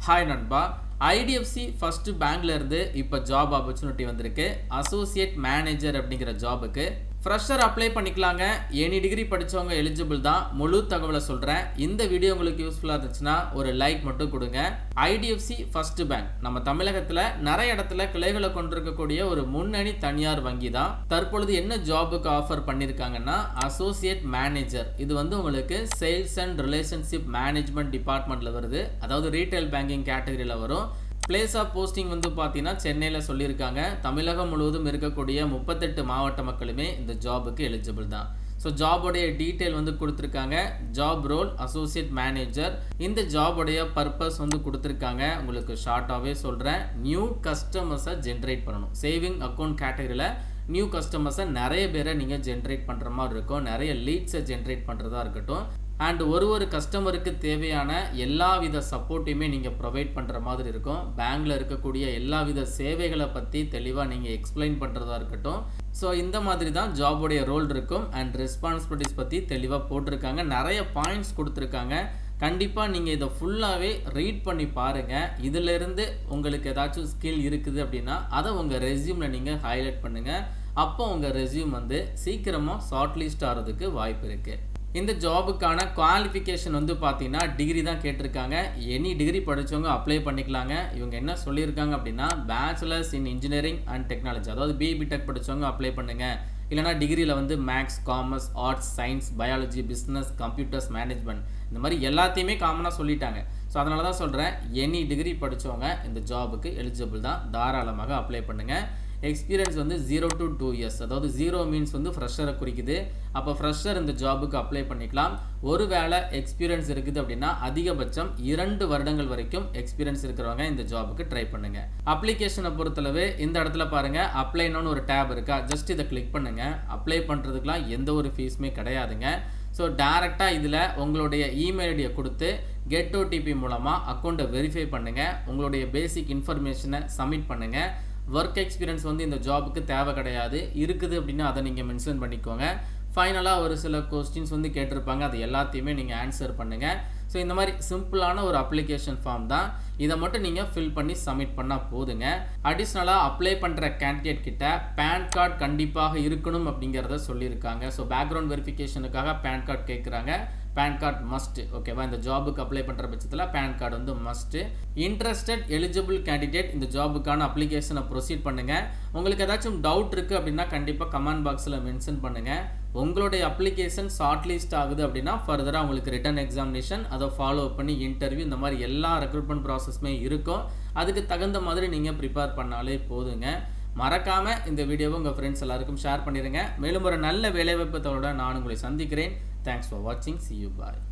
Hi நண்பா. IDFC first பேங்க்ல இருந்து இப்போ ஜாப் ஆப்பர்ச்சுனிட்டி வந்திருக்கு. அசோசியேட் மேனேஜர் அப்படிங்கிற ஜாபுக்கு ஃப்ரெஷர் அப்ளை பண்ணிக்கலாங்க. எனி டிகிரி படித்தவங்க எலிஜிபிள் தான். முழு தகவலை சொல்கிறேன். இந்த வீடியோ உங்களுக்கு யூஸ்ஃபுல்லாக இருந்துச்சுன்னா ஒரு லைக் மட்டும் கொடுங்க. ஐடிஎஃப்சி ஃபர்ஸ்ட் பேங்க் நம்ம தமிழகத்தில் நிறைய இடத்துல கிளைகளை கொண்டிருக்கக்கூடிய ஒரு முன்னணி தனியார் வங்கி தான். தற்பொழுது என்ன ஜாபுக்கு ஆஃபர் பண்ணியிருக்காங்கன்னா அசோசியேட் மேனேஜர். இது வந்து உங்களுக்கு சேல்ஸ் அண்ட் ரிலேஷன்ஷிப் மேனேஜ்மெண்ட் டிபார்ட்மெண்ட்ல வருது. அதாவது ரீட்டைல் பேங்கிங் கேட்டகரியில் வரும். பிளேஸ் ஆஃப் போஸ்டிங் வந்து பார்த்தீங்கன்னா சென்னையில் சொல்லியிருக்காங்க. தமிழகம் முழுவதும் இருக்கக்கூடிய 38 மாவட்ட மக்களுமே இந்த ஜாபுக்கு எலிஜிபிள் தான். ஸோ ஜாபோடைய டீட்டெயில் வந்து கொடுத்துருக்காங்க. Job role associate manager. இந்த ஜாபோடைய பர்பஸ் வந்து கொடுத்துருக்காங்க. உங்களுக்கு ஷார்ட்டாகவே சொல்கிறேன். நியூ கஸ்டமர்ஸை ஜென்ரேட் பண்ணணும். சேவிங் அக்கௌண்ட் கேட்டகரியில் நியூ கஸ்டமர்ஸை நிறைய பேரை நீங்கள் ஜென்ரேட் பண்ணுற மாதிரி இருக்கும். நிறைய லீட்ஸை ஜென்ரேட் பண்ணுறதா இருக்கட்டும். அண்ட் ஒரு கஸ்டமருக்கு தேவையான எல்லா வித சப்போர்ட்டையுமே நீங்கள் ப்ரொவைட் பண்ணுற மாதிரி இருக்கும். பேங்க்கில் இருக்கக்கூடிய எல்லா வித சேவைகளை பற்றி தெளிவாக நீங்கள் எக்ஸ்பிளைன் பண்ணுறதா இருக்கட்டும். ஸோ இந்த மாதிரி தான் ஜாபுடைய ரோல் இருக்கும். அண்ட் ரெஸ்பான்சிபிலிட்டிஸ் பற்றி தெளிவாக போட்டிருக்காங்க. நிறைய பாயிண்ட்ஸ் கொடுத்துருக்காங்க. கண்டிப்பாக நீங்கள் இதை ஃபுல்லாகவே ரீட் பண்ணி பாருங்கள். இதிலிருந்து உங்களுக்கு ஏதாச்சும் ஸ்கில் இருக்குது அப்படின்னா அதை உங்கள் ரெஸ்யூமில் நீங்கள் ஹைலைட் பண்ணுங்கள். அப்போ உங்கள் ரெஸ்யூம் வந்து சீக்கிரமாக ஷார்ட் லிஸ்ட் ஆகிறதுக்கு வாய்ப்பு இருக்குது. இந்த ஜாபுக்கான குவாலிஃபிகேஷன் வந்து பார்த்தீங்கன்னா டிகிரி தான் கேட்டிருக்காங்க. எனி டிகிரி படித்தவங்க அப்ளை பண்ணிக்கலாங்க. இவங்க என்ன சொல்லியிருக்காங்க அப்படின்னா bachelors in engineering and technology, அதாவது பிடெக் படித்தவங்க அப்ளை பண்ணுங்கள். இல்லைனா டிகிரியில் வந்து maths, commerce, arts, science, biology, business, computers management இந்த மாதிரி எல்லாத்தையுமே காமனாக சொல்லிட்டாங்க. ஸோ அதனால தான் சொல்கிறேன், எனி டிகிரி படித்தவங்க இந்த ஜாபுக்கு எலிஜிபிள் தான். தாராளமாக அப்ளை பண்ணுங்கள். எக்ஸ்பீரியன்ஸ் வந்து 0 to 2 years, அதாவது 0 மீன்ஸ் வந்து ஃப்ரெஷரை குறிக்குது. அப்போ ஃப்ரெஷர் இந்த ஜாபுக்கு அப்ளை பண்ணிக்கலாம். ஒருவேளை எக்ஸ்பீரியன்ஸ் இருக்குது அப்படின்னா அதிகபட்சம் 2 வருடங்கள் வரைக்கும் எக்ஸ்பீரியன்ஸ் இருக்கிறவங்க இந்த ஜாபுக்கு ட்ரை பண்ணுங்க. அப்ளிகேஷனை பொறுத்தளவு இந்த இடத்துல பாருங்க, அப்ளைன்னு ஒரு டேப் இருக்கா, ஜஸ்ட் இதை கிளிக் பண்ணுங்க. அப்ளை பண்ணுறதுக்குலாம் எந்த ஒரு ஃபீஸுமே கிடையாதுங்க. ஸோ டேரெக்டாக இதில் உங்களுடைய இமெயில் ஐடியை கொடுத்து கெட் ஓடிபி மூலமாக அக்கௌண்ட்டை வெரிஃபை பண்ணுங்கள். உங்களுடைய பேசிக் இன்ஃபர்மேஷனை சப்மிட் பண்ணுங்கள். ஒர்க் எக்ஸ்பீரியன்ஸ் வந்து இந்த ஜாபுக்கு தேவை கிடையாது. இருக்குது அப்படின்னா அதை நீங்கள் மென்ஷன் பண்ணிக்கோங்க. ஃபைனலாக ஒரு சில கொஸ்டின்ஸ் வந்து கேட்டிருப்பாங்க. அது எல்லாத்தையுமே நீங்கள் ஆன்சர் பண்ணுங்கள். ஸோ இந்த மாதிரி சிம்பிளான ஒரு அப்ளிகேஷன் ஃபார்ம் தான். இதை மட்டும் நீங்கள் ஃபில் பண்ணி சப்மிட் பண்ணால் போதுங்க. அடிஷ்னலாக அப்ளை பண்ணுற கேண்டிடேட் கிட்ட பேன் கார்டு கண்டிப்பாக இருக்கணும் அப்படிங்கிறத சொல்லியிருக்காங்க. ஸோ பேக்ரவுண்ட் வெரிஃபிகேஷனுக்காக பேன் கார்டு கேட்குறாங்க. PAN card must. ஓகேவா? இந்த ஜாபுக்கு அப்ளை பண்ணுற பட்சத்தில் பேன் கார்டு வந்து மஸ்ட்டு. இன்ட்ரெஸ்டட் எலிஜிபிள் கேண்டிடேட் இந்த ஜாபுக்கான அப்ளிகேஷனை ப்ரொசீட் பண்ணுங்கள். உங்களுக்கு ஏதாச்சும் டவுட் இருக்குது அப்படின்னா கண்டிப்பாக கமெண்ட் பாக்ஸில் மென்ஷன் பண்ணுங்கள். உங்களுடைய அப்ளிகேஷன் ஷார்ட் லிஸ்ட் ஆகுது அப்படின்னா ஃபர்தராக உங்களுக்கு ரிட்டன் எக்ஸாமினேஷன், அதை ஃபாலோ பண்ணி இன்டர்வியூ, இந்த மாதிரி எல்லா ரெக்ரூட்மெண்ட் ப்ராசஸுமே இருக்கும். அதுக்கு தகுந்த மாதிரி நீங்கள் ப்ரிப்பேர் பண்ணாலே போதுங்க. மறக்காமல் இந்த வீடியோவை உங்கள் ஃப்ரெண்ட்ஸ் எல்லாருக்கும் ஷேர் பண்ணிடுங்க. மேலும் ஒரு நல்ல வேலைவாய்ப்பு தகவலோட நான் உங்களை சந்திக்கிறேன். தேங்க்ஸ் ஃபார் வாட்சிங். See you. Bye.